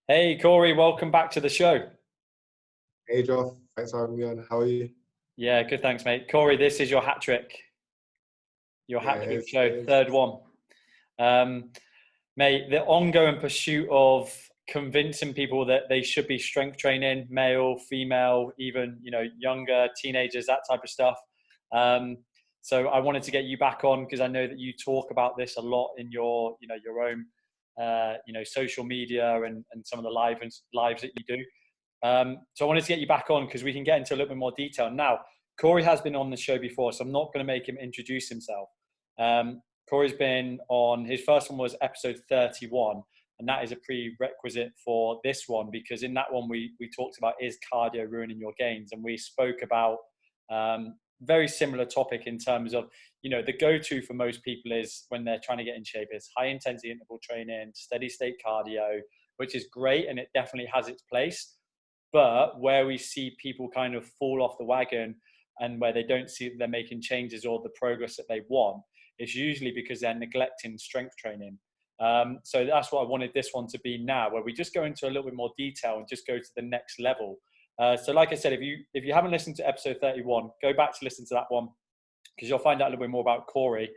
Hey, Kori, welcome back to the show. Hey Joff, thanks for having me on. How are you? Yeah, good, thanks, mate. Kori, this is your Yeah, hat trick it show, is. third one. Um, Mate, the ongoing pursuit of convincing people that they should be strength training, male, female, even, younger teenagers, that type of stuff. Um, so I wanted to get you back on because I know that you talk about this a lot in your own, social media and some of the lives that you do. So I wanted to get you back on because we can get into a little bit more detail. Now, Kori has been on the show before, so I'm not going to make him introduce himself. Kori's been on, his first one was episode 31, and that is a prerequisite for this one because in that one we talked about is cardio ruining your gains, and we spoke about very similar topic in terms of, the go-to for most people is when they're trying to get in shape is high intensity interval training, steady state cardio, which is great and it definitely has its place. But where we see people kind of fall off the wagon and where they don't see that they're making changes or the progress that they want, it's usually because they're neglecting strength training. So that's what I wanted this one to be now, where we just go into a little bit more detail and just go to the next level. So like I said, if you haven't listened to episode 31, go back to listen to that one because you'll find out a little bit more about Kori.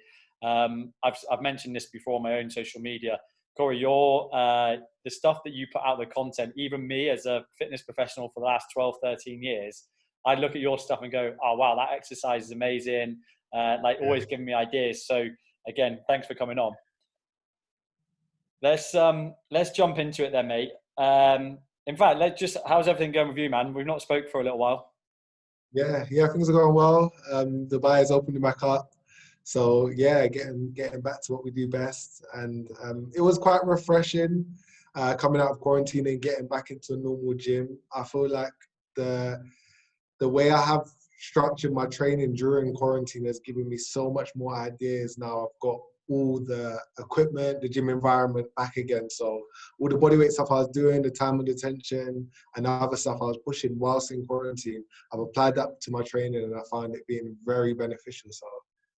I've mentioned this before on my own social media. Kori, the stuff that you put out, the content, even me as a fitness professional for the last 12, 13 years, I look at your stuff and go, oh, wow, that exercise is amazing. Yeah. Always giving me ideas. So again, thanks for coming on. Let's jump into it then, mate. In fact, how's everything going with you, man? We've not spoke for a little while. Yeah, things are going well. Dubai is opening back up. So yeah, getting back to what we do best. And it was quite refreshing coming out of quarantine and getting back into a normal gym. I feel like the the way I have structured my training during quarantine has given me so much more ideas now. I've got all the equipment, the gym environment back again. So all the bodyweight stuff I was doing, the time and attention, and other stuff I was pushing whilst in quarantine, I've applied that to my training and I found it being very beneficial. So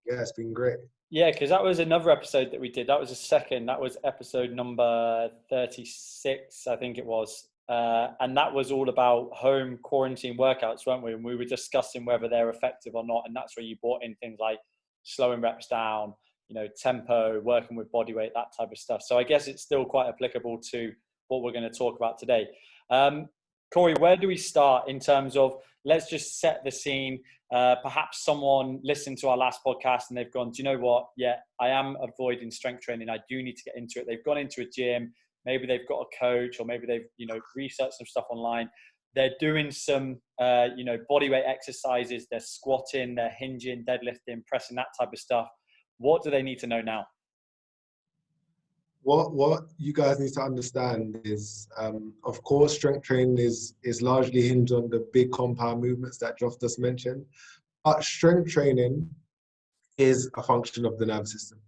yeah, it's been great. Yeah, because that was another episode that we did. That was a second. That was episode number 36, I think it was. And that was all about home quarantine workouts, weren't we? And we were discussing whether they're effective or not. And that's where you brought in things like slowing reps down, tempo, working with body weight, that type of stuff. So I guess it's still quite applicable to what we're going to talk about today. Um, Kori, where do we start in terms of, let's just set the scene. Perhaps someone listened to our last podcast and they've gone, do you know what? Yeah, I am avoiding strength training. I do need to get into it. They've gone into a gym. Maybe they've got a coach or maybe they've, researched some stuff online. They're doing some, body weight exercises. They're squatting, they're hinging, deadlifting, pressing, that type of stuff. What do they need to know now? What you guys need to understand is, of course, strength training is largely hinged on the big compound movements that Joff just mentioned. But strength training is a function of the nervous system,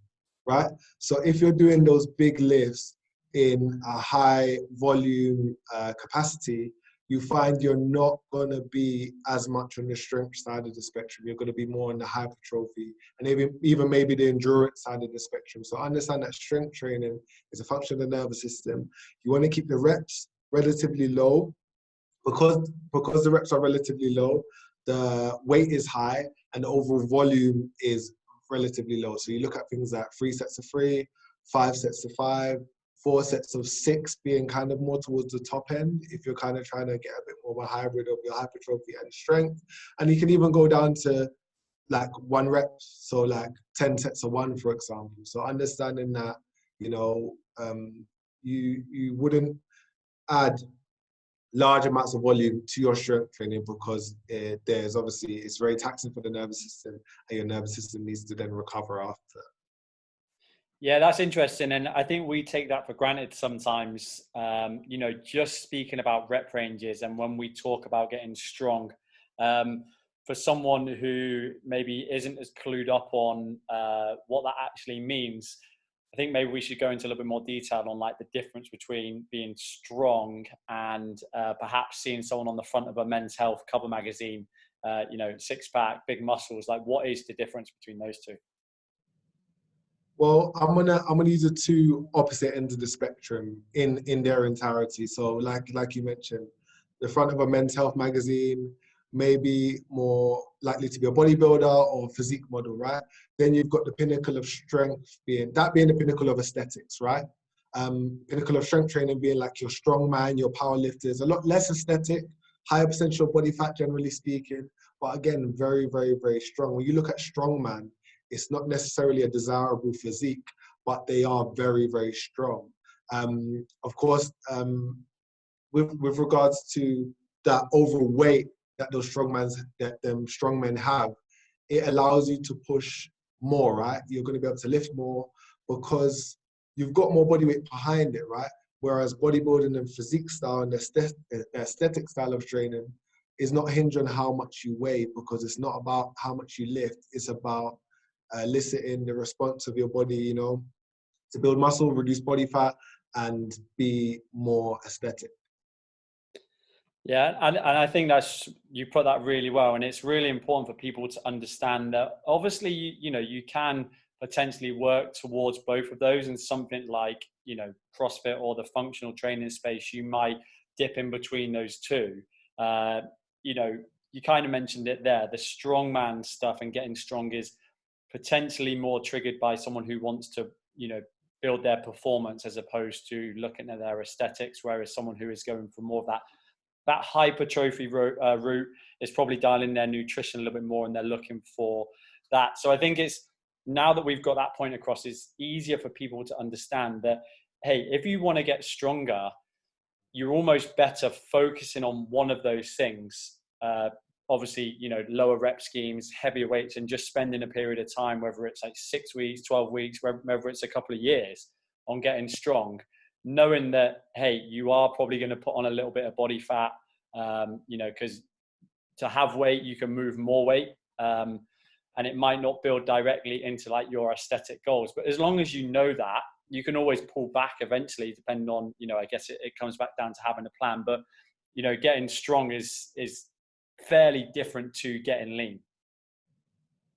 right? So if you're doing those big lifts in a high volume capacity, you find you're not going to be as much on the strength side of the spectrum. You're going to be more on the hypertrophy and even maybe the endurance side of the spectrum. So understand that strength training is a function of the nervous system. You want to keep the reps relatively low because the reps are relatively low, the weight is high and the overall volume is relatively low. So you look at things like 3 sets of 3, 5 sets of 5, 4 sets of 6 being kind of more towards the top end if you're kind of trying to get a bit more of a hybrid of your hypertrophy and strength. And you can even go down to like 1 rep, so like 10 sets of 1, for example. So understanding that, you know, you wouldn't add large amounts of volume to your strength training because there's obviously, it's very taxing for the nervous system and your nervous system needs to then recover after. Yeah, that's interesting. And I think we take that for granted sometimes, just speaking about rep ranges and when we talk about getting strong. For someone who maybe isn't as clued up on what that actually means, I think maybe we should go into a little bit more detail on like the difference between being strong and perhaps seeing someone on the front of a Men's Health cover magazine, six pack, big muscles. Like, what is the difference between those two? Well, I'm gonna use the two opposite ends of the spectrum in their entirety. So like you mentioned, the front of a Men's Health magazine, maybe more likely to be a bodybuilder or physique model, right? Then you've got the pinnacle of strength being the pinnacle of aesthetics, right? Pinnacle of strength training being like your strongman, your power lifters, a lot less aesthetic, higher percentage of body fat generally speaking, but again, very, very, very strong. When you look at strongman, it's not necessarily a desirable physique, but they are very, very strong. Of course, with regards to that overweight that those strongmen have, it allows you to push more, right? You're going to be able to lift more because you've got more body weight behind it, right? Whereas bodybuilding and physique style and aesthetic style of training is not hinged on how much you weigh, because it's not about how much you lift. It's about eliciting the response of your body, you know, to build muscle, reduce body fat, and be more aesthetic. Yeah, and I think you put that really well, and it's really important for people to understand that obviously you can potentially work towards both of those, and something like CrossFit or the functional training space, you might dip in between those two. You kind of mentioned it there, the strongman stuff and getting strong is potentially more triggered by someone who wants to build their performance as opposed to looking at their aesthetics, whereas someone who is going for more of that hypertrophy route is probably dialing their nutrition a little bit more, and they're looking for that. So I think it's, now that we've got that point across, it's easier for people to understand that, hey, if you want to get stronger, you're almost better focusing on one of those things. Obviously, lower rep schemes, heavier weights, and just spending a period of time, whether it's like 6 weeks, 12 weeks, whether it's a couple of years, on getting strong, knowing that, hey, you are probably going to put on a little bit of body fat, because to have weight, you can move more weight, and it might not build directly into like your aesthetic goals. But as long as you know that, you can always pull back eventually, depending on, I guess it comes back down to having a plan. But, getting strong is fairly different to getting lean.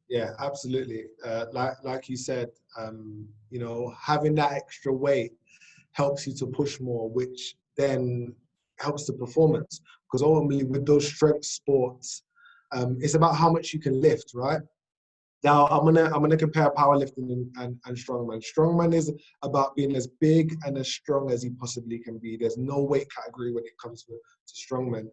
Yeah, absolutely. Like you said, having that extra weight helps you to push more, which then helps the performance. Because ultimately, with those strength sports, it's about how much you can lift, right? Now, I'm gonna compare powerlifting and strongman. Strongman is about being as big and as strong as you possibly can be. There's no weight category when it comes to strongman,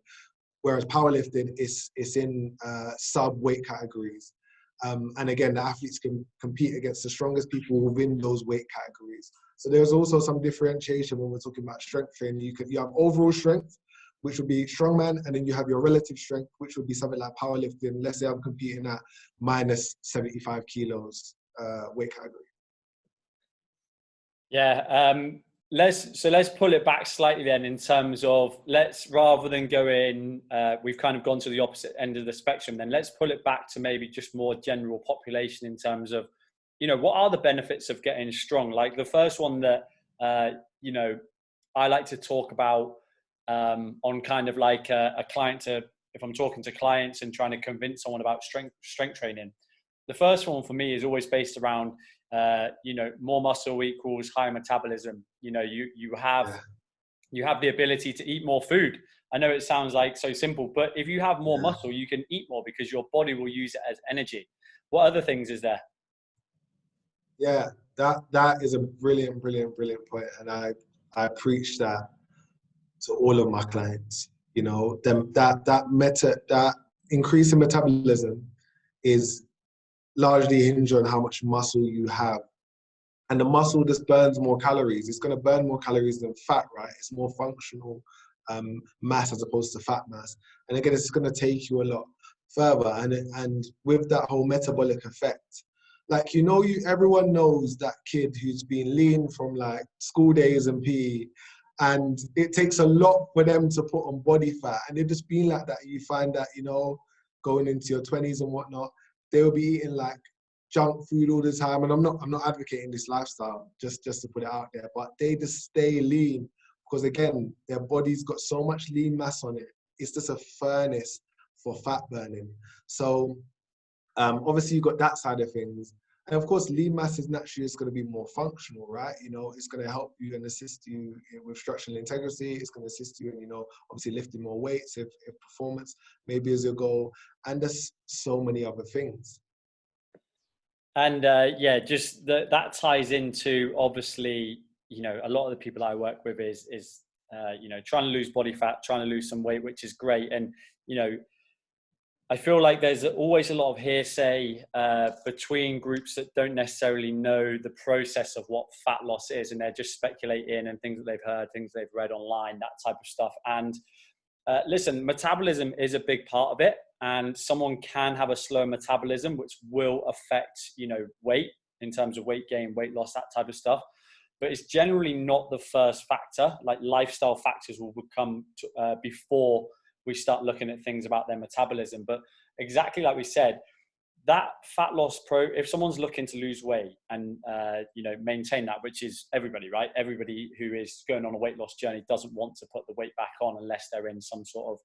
whereas powerlifting is in sub weight categories. And again, the athletes can compete against the strongest people within those weight categories. So there's also some differentiation when we're talking about strength training. You have overall strength, which would be strongman, and then you have your relative strength, which would be something like powerlifting. Let's say I'm competing at minus 75 kilos weight category. Yeah. Let's pull it back slightly then, in terms of, rather than going, we've kind of gone to the opposite end of the spectrum, then let's pull it back to maybe just more general population in terms of, what are the benefits of getting strong? Like the first one that, I like to talk about on kind of like a client if I'm talking to clients and trying to convince someone about strength training, the first one for me is always based around, more muscle equals higher metabolism. You have the ability to eat more food. I know it sounds like so simple, but if you have more muscle, you can eat more because your body will use it as energy. What other things is there? Yeah, that is a brilliant point, and I preach that to all of my clients. That increase in metabolism is largely hinged on how much muscle you have. And the muscle just burns more calories. It's going to burn more calories than fat, right? It's more functional mass as opposed to fat mass. And again, it's going to take you a lot further. And with that whole metabolic effect, like, everyone knows that kid who's been lean from like school days and PE, and it takes a lot for them to put on body fat. And they've just been like that. You find that, going into your 20s and whatnot, they will be eating like junk food all the time. And I'm not advocating this lifestyle, just to put it out there, but they just stay lean because, again, their body's got so much lean mass on it. It's just a furnace for fat burning. So obviously you've got that side of things. And of course, lean mass is naturally just going to be more functional, right? You know, it's going to help you and assist you with structural integrity. It's going to assist you in, you know, obviously lifting more weights if performance maybe is your goal. And there's so many other things. And yeah, just that ties into, obviously, you know, a lot of the people I work with is you know, trying to lose body fat, trying to lose some weight, which is great. And, you know, I feel like there's always a lot of hearsay between groups that don't necessarily know the process of what fat loss is, and they're just speculating and things that they've heard, things they've read online, that type of stuff. And listen, metabolism is a big part of it, and someone can have a slow metabolism, which will affect, you know, weight in terms of weight gain, weight loss, that type of stuff. But it's generally not the first factor. Like, lifestyle factors will become before we start looking at things about their metabolism. But exactly like we said, that fat loss if someone's looking to lose weight and you know, maintain that, which is everybody, right? Everybody who is going on a weight loss journey doesn't want to put the weight back on unless they're in some sort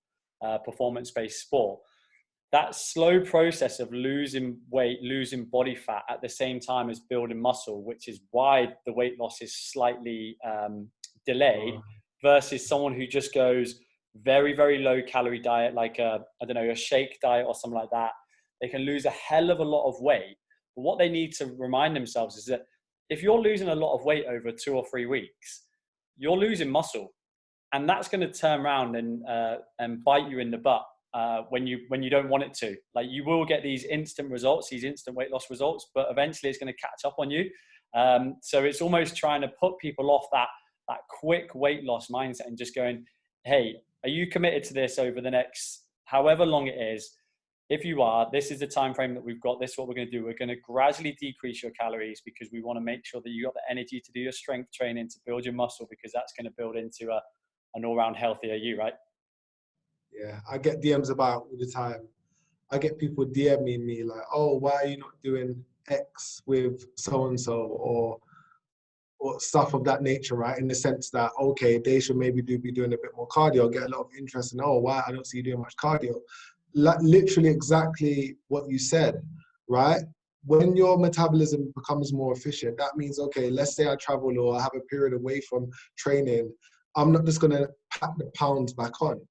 of performance-based sport. That slow process of losing weight, losing body fat at the same time as building muscle, which is why the weight loss is slightly delayed, versus someone who just goes very, very low calorie diet, like I don't know, a shake diet or something like that. They can lose a hell of a lot of weight. But what they need to remind themselves is that if you're losing a lot of weight over 2 or 3 weeks, you're losing muscle, and that's going to turn around and bite you in the butt when you don't want it to. Like, you will get these instant results, these instant weight loss results, but eventually it's going to catch up on you. So it's almost trying to put people off that quick weight loss mindset and just going, hey, are you committed to this over the next however long it is? If you are, this is the time frame that we've got. This is what we're going to do. We're going to gradually decrease your calories because we want to make sure that you got the energy to do your strength training, to build your muscle, because that's going to build into an all-round healthier you, right? Yeah, I get DMs about all the time. I get people DMing me like, oh, why are you not doing X with so-and-so, or stuff of that nature, right? In the sense that, okay, they should maybe be doing a bit more cardio, get a lot of interest in, oh, why I don't see you doing much cardio. Like, literally exactly what you said, right? When your metabolism becomes more efficient, that means, okay, let's say I travel or I have a period away from training, I'm not just gonna pack the pounds back on. Do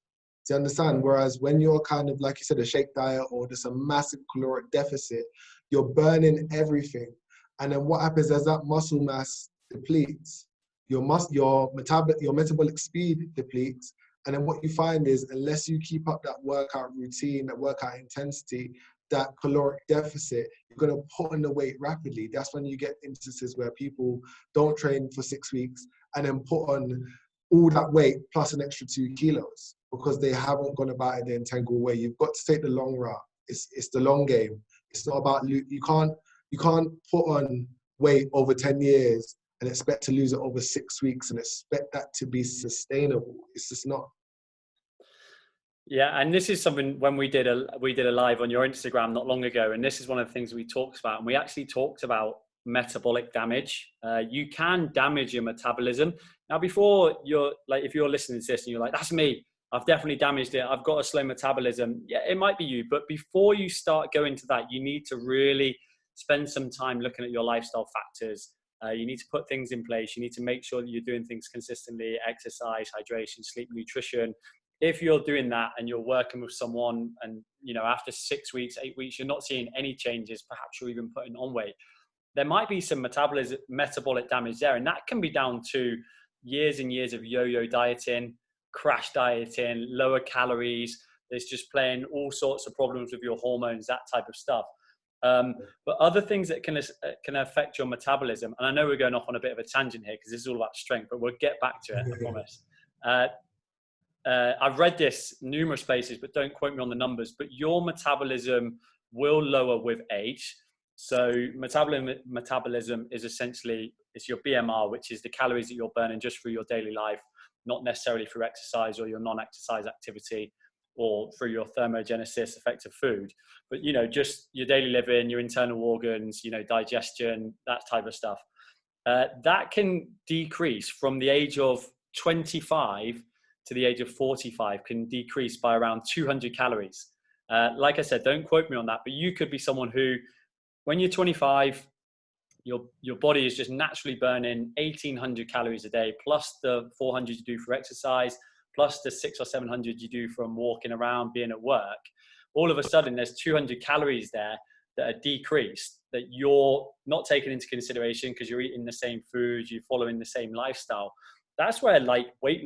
you understand? Whereas when you're kind of, like you said, a shake diet or just a massive caloric deficit, you're burning everything. And then what happens as that muscle mass depletes, your metabolic speed depletes. And then what you find is, unless you keep up that workout routine, that workout intensity, that caloric deficit, you're going to put on the weight rapidly. That's when you get instances where people don't train for 6 weeks and then put on all that weight plus an extra 2 kilos because they haven't gone about it the integral way. You've got to take the long route. It's the long game. It's not about, you can't put on weight over 10 years and expect to lose it over 6 weeks and expect that to be sustainable. It's just not. Yeah, and this is something when we did a live on your Instagram not long ago, and this is one of the things we talked about, and we actually talked about metabolic damage. You can damage your metabolism. Now, before if you're listening to this and you're like, that's me, I've definitely damaged it, I've got a slow metabolism. Yeah, it might be you, but before you start going to that, you need to really spend some time looking at your lifestyle factors. You need to put things in place. You need to make sure that you're doing things consistently: exercise, hydration, sleep, nutrition. If you're doing that and you're working with someone and, after 6 weeks, 8 weeks, you're not seeing any changes, perhaps you're even putting on weight, there might be some metabolic damage there. And that can be down to years and years of yo-yo dieting, crash dieting, lower calories. There's just playing all sorts of problems with your hormones, that type of stuff. But other things that can affect your metabolism, and I know we're going off on a bit of a tangent here because this is all about strength, but we'll get back to it, I promise. I've read this numerous places, but don't quote me on the numbers, but your metabolism will lower with age. So metabolism is essentially, it's your BMR, which is the calories that you're burning just through your daily life, not necessarily through exercise or your non-exercise activity or through your thermogenesis effective food, but, just your daily living, your internal organs, digestion, that type of stuff. That can decrease from the age of 25 to the age of 45, can decrease by around 200 calories. Like I said, don't quote me on that, but you could be someone who, when you're 25, your body is just naturally burning 1,800 calories a day, plus the 400 you do for exercise, plus the 600 or 700 you do from walking around, being at work. All of a sudden, there's 200 calories there that are decreased, that you're not taking into consideration because you're eating the same food, you're following the same lifestyle. That's where like weight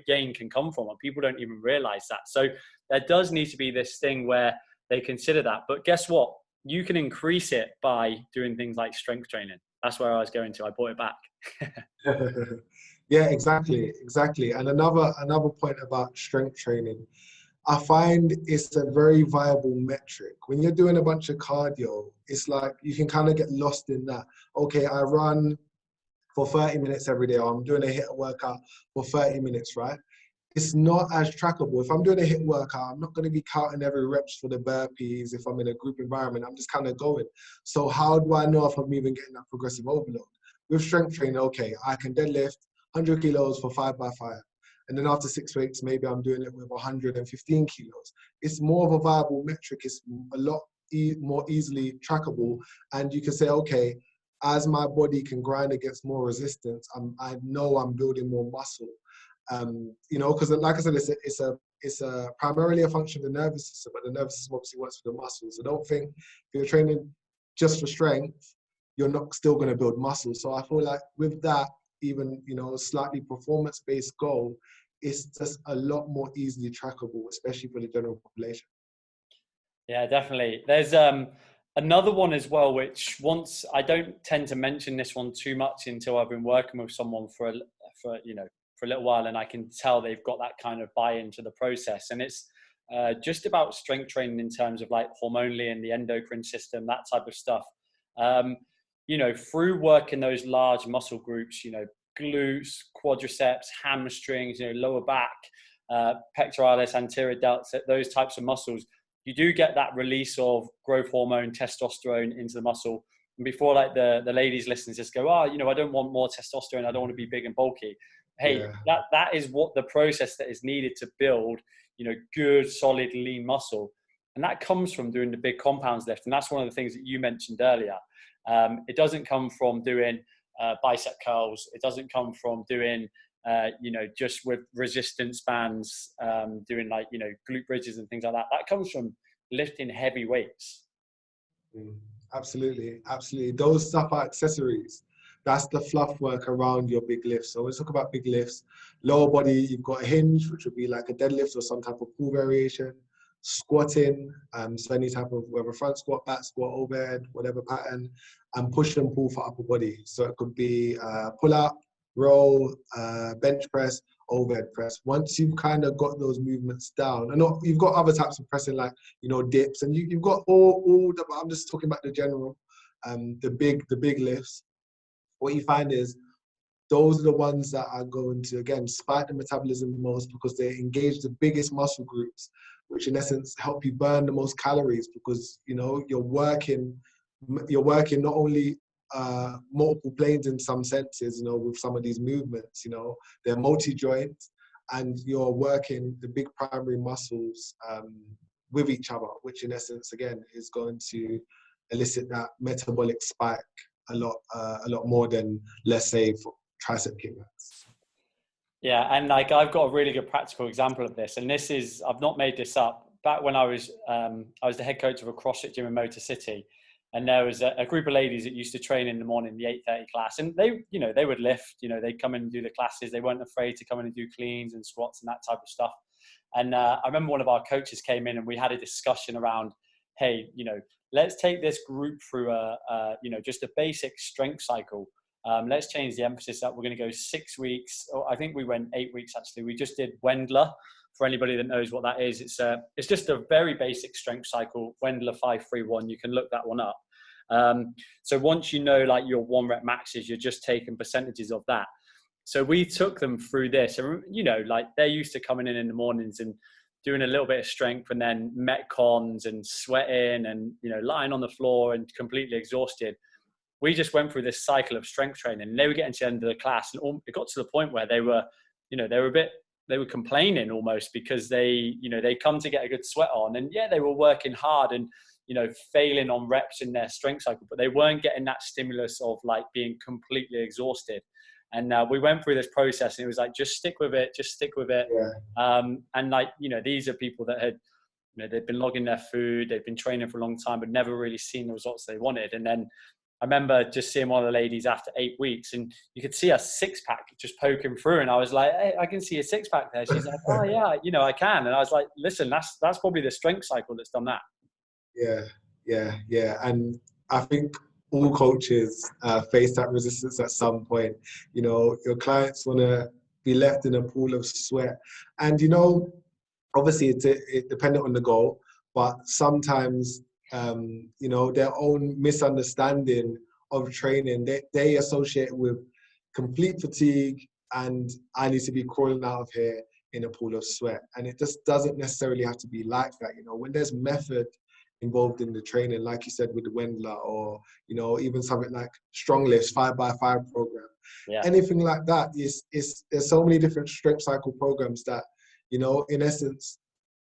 gain can come from, and people don't even realize that. So there does need to be this thing where they consider that. But guess what? You can increase it by doing things like strength training. That's where I was going to. I brought it back. Yeah, exactly. And another point about strength training, I find it's a very viable metric. When you're doing a bunch of cardio, it's like you can kind of get lost in that. Okay, I run for 30 minutes every day, or I'm doing a HIIT workout for 30 minutes, right? It's not as trackable. If I'm doing a HIIT workout, I'm not going to be counting every reps for the burpees. If I'm in a group environment, I'm just kind of going. So how do I know if I'm even getting that progressive overload? With strength training, okay, I can deadlift 100 kilos for 5x5. And then after 6 weeks, maybe I'm doing it with 115 kilos. It's more of a viable metric. It's a lot more easily trackable. And you can say, okay, as my body can grind against more resistance, I know I'm building more muscle. You know, because like I said, it's a primarily a function of the nervous system, but the nervous system obviously works for the muscles. So don't think if you're training just for strength, you're not still going to build muscle. So I feel like with that, even, you know, slightly performance-based goal, it's just a lot more easily trackable, especially for the general population. Yeah, definitely. There's another one as well, which once I don't tend to mention this one too much until I've been working with someone for a little while, and I can tell they've got that kind of buy-in to the process. And it's just about strength training in terms of like hormonally and the endocrine system, that type of stuff. You know, through working those large muscle groups, you know, glutes, quadriceps, hamstrings, you know, lower back, pectoralis, anterior delts, those types of muscles, you do get that release of growth hormone, testosterone into the muscle. And before like the ladies listening just go, oh, you know, I don't want more testosterone, I don't want to be big and bulky. Hey, Yeah. that is what the process that is needed to build, you know, good, solid, lean muscle. And that comes from doing the big compounds lift. And that's one of the things that you mentioned earlier. It doesn't come from doing bicep curls. It doesn't come from doing, you know, just with resistance bands, doing like, you know, glute bridges and things like that. That comes from lifting heavy weights. Absolutely. Those stuff are accessories. That's the fluff work around your big lifts. So let's talk about big lifts. Lower body, you've got a hinge, which would be like a deadlift or some type of pull variation. Squatting, so any type of whether front squat, back squat, overhead, whatever pattern, and push and pull for upper body. So it could be pull up, row, bench press, overhead press. Once you've kind of got those movements down, and you've got other types of pressing like, you know, dips, and you've got all the, I'm just talking about the general, the big lifts. What you find is those are the ones that are going to, again, spike the metabolism the most because they engage the biggest muscle groups, which in essence help you burn the most calories because, you know, you're working not only multiple planes in some senses, you know, with some of these movements, you know, they're multi-joint, and you're working the big primary muscles with each other, which in essence, again, is going to elicit that metabolic spike a lot more than, let's say, for tricep kickbacks. Yeah, and like I've got a really good practical example of this, and this is, I've not made this up. Back when I was the head coach of a CrossFit gym in Motor City, and there was a group of ladies that used to train in the morning, the 8:30 class, and they, you know, they would lift, you know, they'd come in and do the classes. They weren't afraid to come in and do cleans and squats and that type of stuff. And I remember one of our coaches came in and we had a discussion around, hey, you know, let's take this group through you know, just a basic strength cycle. Let's change the emphasis up. We're going to go 6 weeks. Or I think we went 8 weeks, actually. We just did Wendler. For anybody that knows what that is, it's just a very basic strength cycle, Wendler 5-3-1. You can look that one up. So once you know like your 1 rep maxes, you're just taking percentages of that. So we took them through this. And, you know, like they're used to coming in the mornings and doing a little bit of strength and then metcons and sweating and, you know, lying on the floor and completely exhausted. We just went through this cycle of strength training, and they were getting to the end of the class, and it got to the point where they were, you know, they were complaining almost because they, you know, they come to get a good sweat on, and yeah, they were working hard, and failing on reps in their strength cycle, but they weren't getting that stimulus of like being completely exhausted. And we went through this process, and it was like, just stick with it, just stick with it. And like, these are people that had, they've been logging their food, they've been training for a long time, but never really seen the results they wanted. And then I remember just seeing one of the ladies after 8 weeks, and you could see a six-pack just poking through. And I was like, hey, I can see a six-pack there. She's like, oh yeah, I can. And I was like, listen, that's probably the strength cycle that's done that. Yeah. And I think all coaches face that resistance at some point. Your clients want to be left in a pool of sweat. And, obviously it's dependent on the goal, but sometimes, their own misunderstanding of training, they associate with complete fatigue and I need to be crawling out of here in a pool of sweat. And it just doesn't necessarily have to be like that. When there's method involved in the training, like you said, with the Wendler, or, even something like Strong Lifts, 5x5 program, anything like that, there's so many different strength cycle programs that, in essence,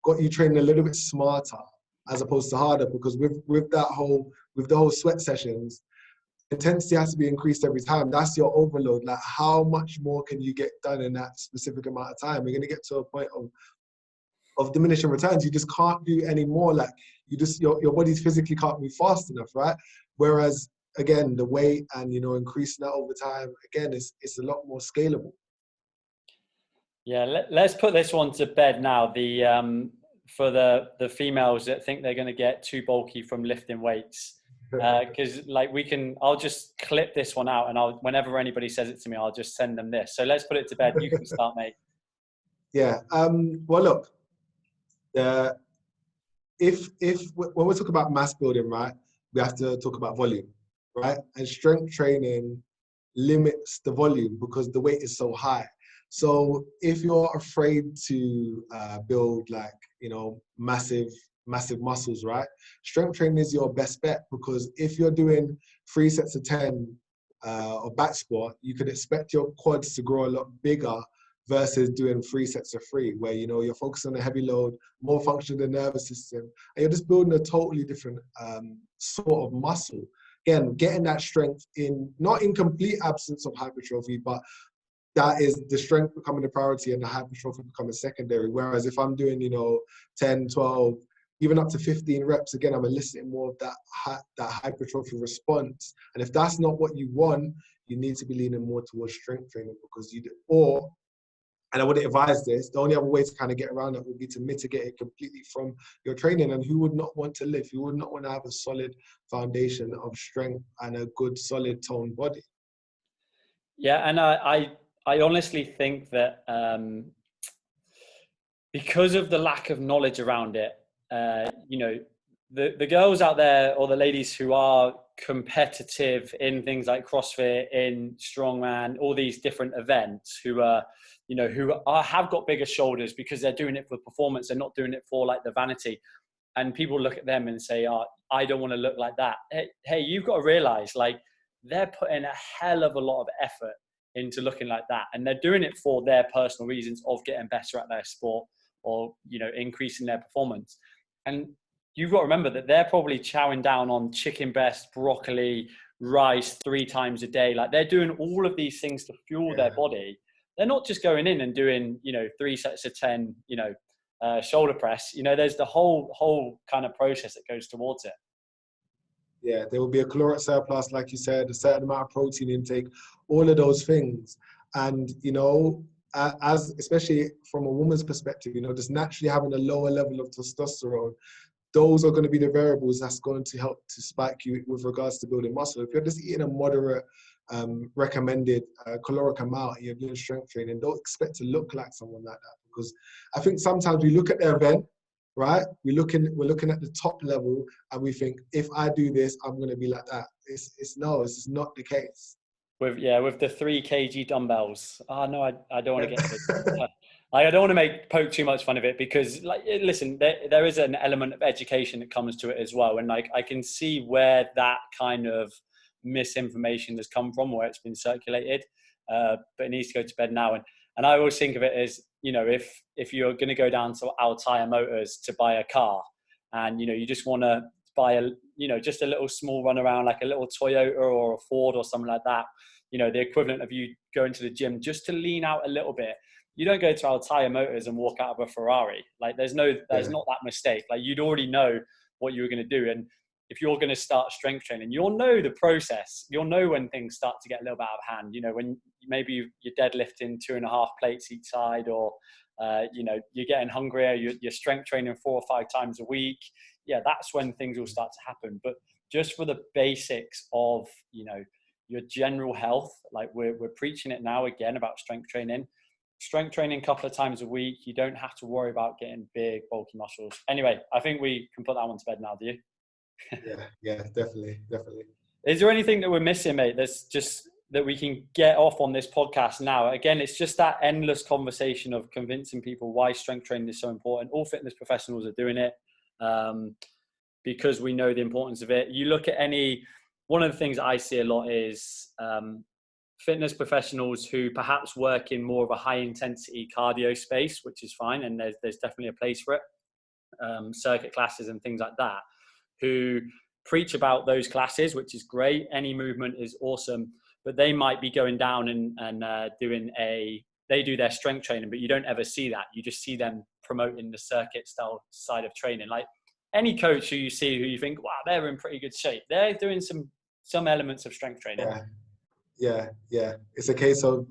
got you training a little bit smarter as opposed to harder, because with the whole sweat sessions, intensity has to be increased every time. That's your overload. Like, how much more can you get done in that specific amount of time? You're going to get to a point of diminishing returns. You just can't do any more. Like, your body physically can't move fast enough, right? Whereas, again, the weight and, increasing that over time, again, it's a lot more scalable. Yeah, let's put this one to bed now. For the females that think they're going to get too bulky from lifting weights, because I'll just clip this one out, and whenever anybody says it to me, I'll just send them this. So let's put it to bed. You can start, mate. Yeah. Well, look, if when we talk about mass building, right, we have to talk about volume, right? And strength training limits the volume because the weight is so high. So if you're afraid to build massive muscles, right? Strength training is your best bet, because if you're doing 3 sets of 10 or back squat, you could expect your quads to grow a lot bigger versus doing 3 sets of 3, where you're focusing on a heavy load, more function of the nervous system, and you're just building a totally different sort of muscle. Again, getting that strength not in complete absence of hypertrophy, but that is the strength becoming the priority and the hypertrophy becoming secondary. Whereas if I'm doing, 10, 12, even up to 15 reps, again, I'm eliciting more of that hypertrophy response. And if that's not what you want, you need to be leaning more towards strength training, because and I would advise this, the only other way to kind of get around it would be to mitigate it completely from your training. And who would not want to live? Who would not want to have a solid foundation of strength and a good, solid toned body? Yeah, and I honestly think that because of the lack of knowledge around it, the girls out there, or the ladies who are competitive in things like CrossFit, in strongman, all these different events, who have got bigger shoulders because they're doing it for performance, they're not doing it for like the vanity. And people look at them and say, oh, I don't want to look like that. Hey, you've got to realize, like, they're putting a hell of a lot of effort into looking like that, and they're doing it for their personal reasons of getting better at their sport, or increasing their performance. And you've got to remember that they're probably chowing down on chicken breast, broccoli, rice 3 times a day. Like, they're doing all of these things to fuel their body. They're not just going in and doing 3 sets of 10 shoulder press. There's the whole kind of process that goes towards it. Yeah, there will be a caloric surplus, like you said, a certain amount of protein intake, all of those things. And, as especially from a woman's perspective, just naturally having a lower level of testosterone, those are going to be the variables that's going to help to spike you with regards to building muscle. If you're just eating a moderate recommended caloric amount and you're doing strength training, don't expect to look like someone like that. Because I think sometimes we look at the event, right? We're looking at the top level and we think, if I do this, I'm going to be like that. It's just not the case. With the 3 kg dumbbells. Oh no, I don't want to get it. I don't want to poke too much fun of it, because, like, listen, there is an element of education that comes to it as well, and like, I can see where that kind of misinformation has come from, where it's been circulated, but it needs to go to bed now. And I always think of it as, if you're going to go down to Altair Motors to buy a car, and you just want to buy a, you know, just a little small run around, like a little Toyota or a Ford or something like that, you know, the equivalent of you going to the gym just to lean out a little bit. You don't go to Altair Motors and walk out of a Ferrari. Like there's not that mistake. Like you'd already know what you were going to do. And if you're going to start strength training, you'll know the process. You'll know when things start to get a little bit out of hand. You know, when maybe you're deadlifting 2.5 plates each side, or, you know, you're getting hungrier, you're strength training 4 or 5 times a week. Yeah, that's when things will start to happen. But just for the basics of, you know, your general health, like we're preaching it now again about strength training a couple of times a week. You don't have to worry about getting big, bulky muscles. Anyway, I think we can put that one to bed now, do you? yeah, definitely. Is there anything that we're missing, mate, that's just that we can get off on this podcast now? Again, it's just that endless conversation of convincing people why strength training is so important. All fitness professionals are doing it because we know the importance of it. You look at one of the things I see a lot is fitness professionals who perhaps work in more of a high intensity cardio space, which is fine. And there's definitely a place for it. Circuit classes and things like that, who preach about those classes, which is great. Any movement is awesome, but they might be going down and they do their strength training, but you don't ever see that. You just see them promoting the circuit style side of training. Like any coach who you see who you think, wow, they're in pretty good shape, they're doing some elements of strength training. Yeah. It's a case of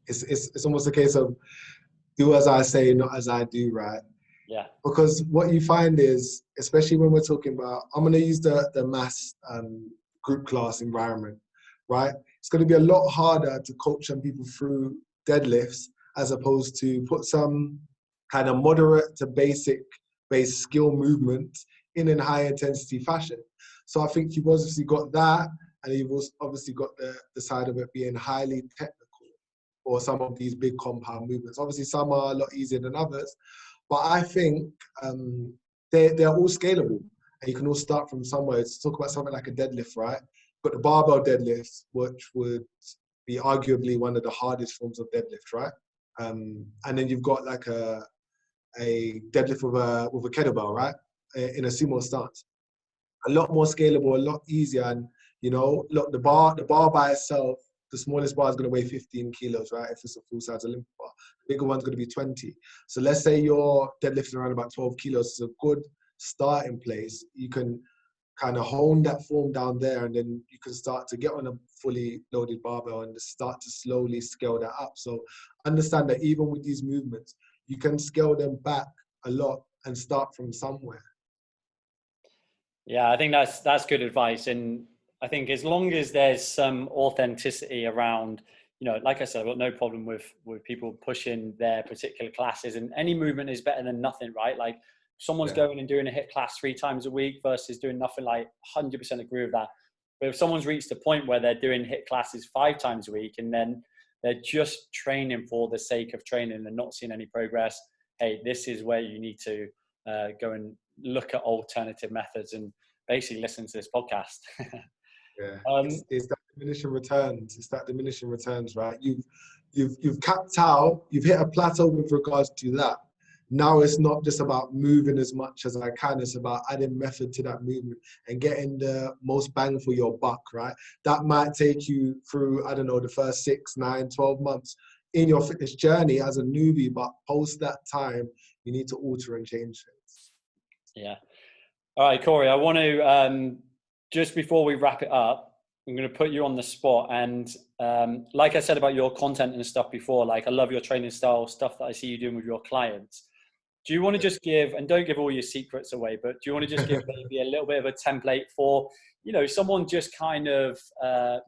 it's almost a case of do as I say, not as I do, right? Yeah. Because what you find is, especially when we're talking about, I'm going to use the mass group class environment, right? It's going to be a lot harder to coach some people through deadlifts as opposed to put some kind of moderate to basic based skill movement in a high intensity fashion. So I think you've obviously got that, and you've also obviously got the side of it being highly technical, or some of these big compound movements. Obviously, some are a lot easier than others, but I think they're all scalable, and you can all start from somewhere. Let's talk about something like a deadlift, right? Got the barbell deadlift, which would be arguably one of the hardest forms of deadlift, right? And then you've got like a deadlift with a kettlebell, right? In a sumo stance. A lot more scalable, a lot easier. And, you know, look, the bar by itself, the smallest bar is going to weigh 15 kilos, right? If it's a full-size Olympic bar. The bigger one's going to be 20. So let's say you're deadlifting around about 12 kilos. It's a good starting place. You can kind of hone that form down there, and then you can start to get on a fully loaded barbell and start to slowly scale that up. So understand that even with these movements, you can scale them back a lot and start from somewhere. Yeah, I think that's good advice. And I think as long as there's some authenticity around, you know, like I said, I've got no problem with people pushing their particular classes, and any movement is better than nothing, right? Like someone's going and doing a HIIT class 3 times a week versus doing nothing, like 100% agree with that. But if someone's reached a point where they're doing HIIT classes 5 times a week and then they're just training for the sake of training and not seeing any progress, hey, this is where you need to go and look at alternative methods and basically listen to this podcast. It's that diminishing returns. It's that diminishing returns, right? You've capped out. You've hit a plateau with regards to that. Now it's not just about moving as much as I can. It's about adding method to that movement and getting the most bang for your buck, right? That might take you through, I don't know, the first 6, 9, 12 months in your fitness journey as a newbie, but post that time, you need to alter and change things. Yeah. All right, Kori, I want to, just before we wrap it up, I'm going to put you on the spot. And like I said about your content and stuff before, like I love your training style, stuff that I see you doing with your clients. Do you want to just give, and don't give all your secrets away, but do you want to just give maybe a little bit of a template for, you know, someone just kind of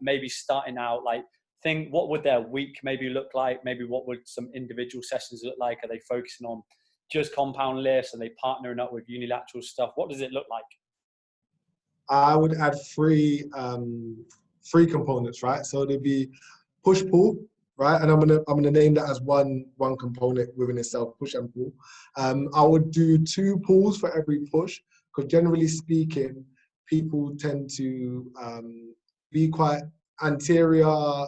maybe starting out, like think what would their week maybe look like? Maybe what would some individual sessions look like? Are they focusing on just compound lifts? Are they partnering up with unilateral stuff? What does it look like? I would add three components, right? So there'd be push pull, right? And I'm gonna name that as one component within itself, push and pull. I would do 2 pulls for every push, because generally speaking, people tend to be quite anterior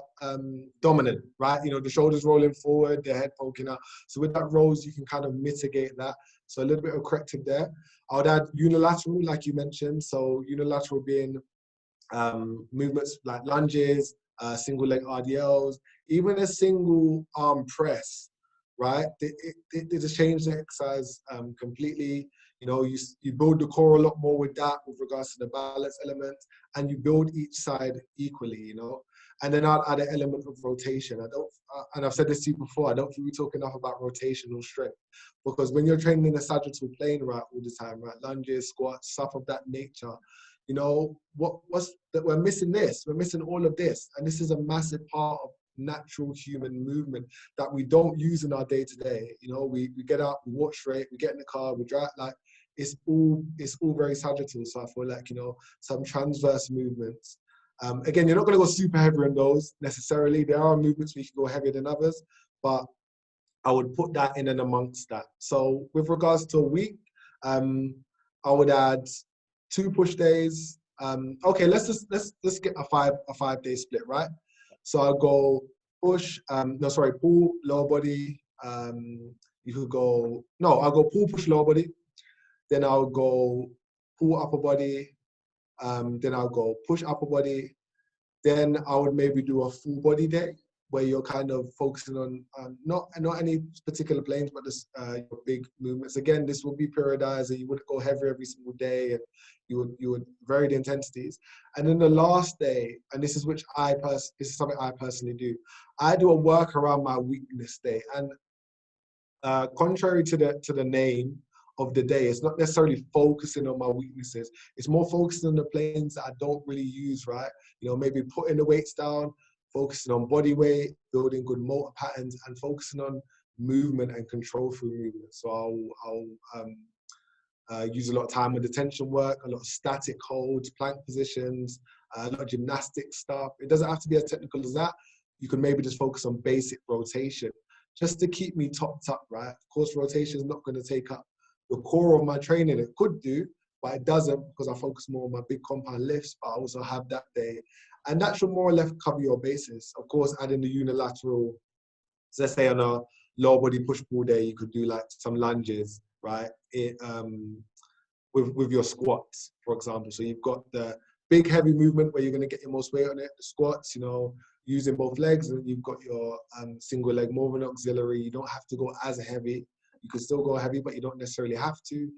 dominant, right? You know, the shoulders rolling forward, the head poking out. So with that rose, you can kind of mitigate that. So a little bit of corrective there. I would add unilateral, like you mentioned. So unilateral being movements like lunges, single leg RDLs, even a single arm press, right? They just change the exercise completely. You know, you build the core a lot more with that with regards to the balance element, and you build each side equally, you know. And then I'd add an element of rotation. And I've said this to you before, I don't think we talk enough about rotational strength, because when you're training in the sagittal plane, right, all the time, right, lunges, squats, stuff of that nature, you know, what's that? We're missing this. We're missing all of this, and this is a massive part of natural human movement that we don't use in our day to day. You know, we get up, we walk straight, we get in the car, we drive. Like it's all very sagittal. So I feel like, you know, some transverse movements. Again, you're not going to go super heavy on those necessarily. There are movements where you can go heavier than others, but I would put that in and amongst that. So with regards to a week, I would add 2 push days. Okay, let's get a 5-day split, right? So I'll go push, pull, lower body. You could go, no, I'll go pull, push, lower body. Then I'll go pull, upper body. Then I'll go push, upper body. Then I would maybe do a full body day where you're kind of focusing on not any particular planes, but just your big movements. Again, this will be periodized, and you wouldn't go heavy every single day, and you would vary the intensities. And then the last day, and this is something I personally do. I do a work around my weakness day, and contrary to the name of the day, it's not necessarily focusing on my weaknesses. It's more focusing on the planes that I don't really use, right? You know, maybe putting the weights down, focusing on body weight, building good motor patterns, and focusing on movement and control through movement. So I'll use a lot of time with the tension work, a lot of static holds, plank positions, a lot of gymnastic stuff. It doesn't have to be as technical as that. You can maybe just focus on basic rotation just to keep me topped up, right? Of course, rotation is not going to take up the core of my training. It could do, but it doesn't, because I focus more on my big compound lifts, but I also have that day. And that should more or less cover your bases. Of course, adding the unilateral, so let's say on a lower body push-pull day, you could do like some lunges, right? With your squats, for example. So you've got the big heavy movement where you're going to get your most weight on it, the squats, you know, using both legs, and you've got your single leg, more of an auxiliary. You don't have to go as heavy. You can still go heavy, but you don't necessarily have to.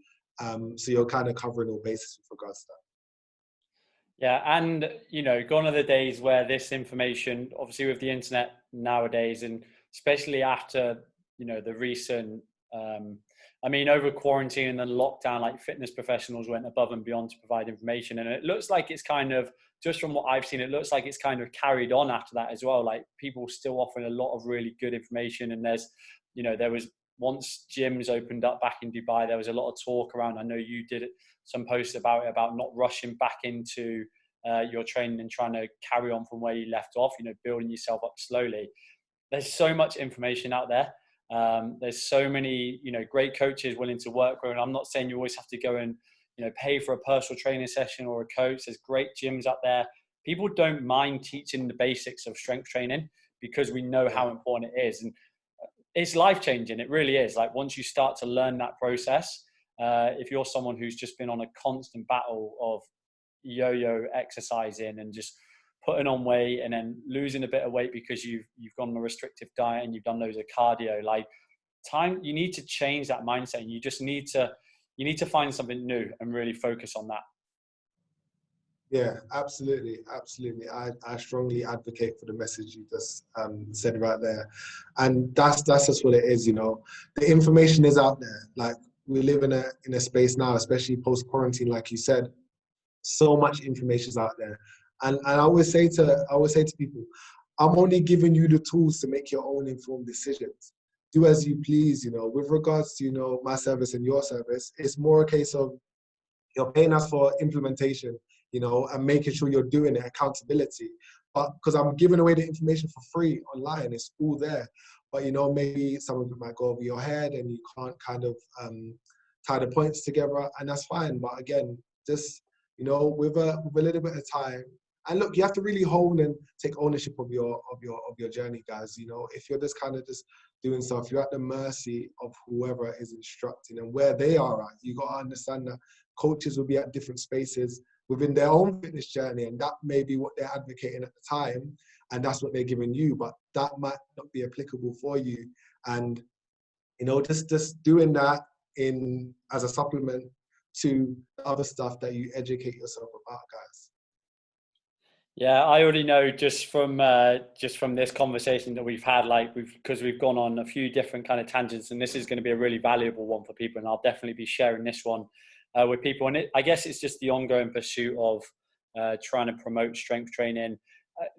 So you're kind of covering all bases with regards to that. Yeah, and you know, gone are the days where this information, obviously with the internet nowadays, and especially after, you know, the recent, over quarantine and then lockdown, like fitness professionals went above and beyond to provide information. And it looks like it's kind of, just from what I've seen, it looks like it's kind of carried on after that as well. Like people still offering a lot of really good information. And there's, you know, there was, once gyms opened up back in Dubai, there was a lot of talk around, I know you did some posts about it, about not rushing back into your training and trying to carry on from where you left off, you know, building yourself up slowly. There's so much information out there. There's so many, you know, great coaches willing to work with. And I'm not saying you always have to go and, you know, pay for a personal training session or a coach. There's great gyms out there. People don't mind teaching the basics of strength training because we know how important it is. And it's life-changing. It really is. Like once you start to learn that process, if you're someone who's just been on a constant battle of yo-yo exercising and just putting on weight and then losing a bit of weight because you've gone on a restrictive diet and you've done loads of cardio, like you need to change that mindset, and you just need to find something new and really focus on that. Yeah, absolutely. I strongly advocate for the message you just said right there, and that's just what it is. You know, the information is out there. Like we live in a space now, especially post quarantine, like you said, so much information is out there, and I always say to people, I'm only giving you the tools to make your own informed decisions. Do as you please. You know, with regards to, you know, my service and your service, it's more a case of you're paying us for implementation, you know, and making sure you're doing it, accountability. But because I'm giving away the information for free online, it's all there. But, you know, maybe some of it might go over your head and you can't kind of tie the points together, and that's fine. But again, just, you know, with a little bit of time And look, you have to really hone and take ownership of your journey, guys. You know, if you're just kind of just doing stuff, you're at the mercy of whoever is instructing and where they are at. You got to understand that coaches will be at different spaces within their own fitness journey, and that may be what they're advocating at the time, and that's what they're giving you, but that might not be applicable for you. And you know, just doing that as a supplement to the other stuff that you educate yourself about, guys. Yeah, I already know just from this conversation that we've had, like because we've gone on a few different kind of tangents, and this is going to be a really valuable one for people, and I'll definitely be sharing this one with people. And I guess it's just the ongoing pursuit of trying to promote strength training.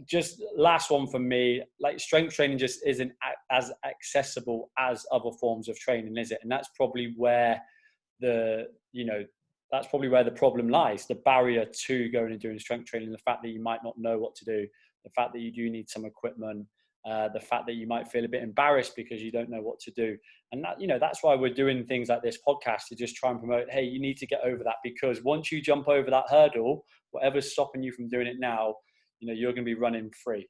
Just last one for me, like strength training just isn't as accessible as other forms of training, is it? And that's probably where that's probably where the problem lies, the barrier to going and doing strength training, the fact that you might not know what to do, the fact that you do need some equipment, the fact that you might feel a bit embarrassed because you don't know what to do. And that, that's why we're doing things like this podcast, to just try and promote, hey, you need to get over that, because once you jump over that hurdle, whatever's stopping you from doing it now, you're going to be running free.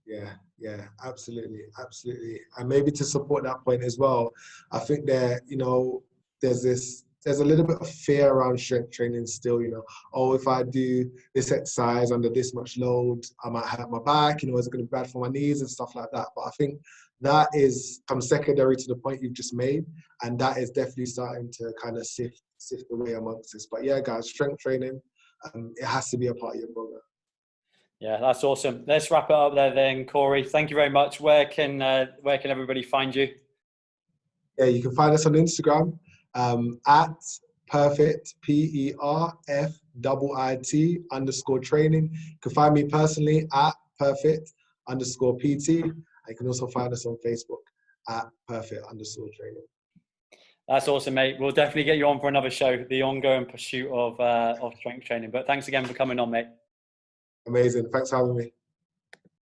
Yeah, absolutely. And maybe to support that point as well, I think that, there's a little bit of fear around strength training still, oh, if I do this exercise under this much load, I might hurt my back, is it going to be bad for my knees and stuff like that. But I think that comes secondary to the point you've just made. And that is definitely starting to kind of sift away amongst this. But yeah, guys, strength training, it has to be a part of your program. Yeah, that's awesome. Let's wrap it up there then, Kori. Thank you very much. Where can everybody find you? Yeah, you can find us on Instagram at perfect, PERFIT _training. You can find me personally at perfect_PT. You can also find us on Facebook at perfect_training. That's awesome, mate. We'll definitely get you on for another show, the ongoing pursuit of strength training. But thanks again for coming on, mate. Amazing. Thanks for having me.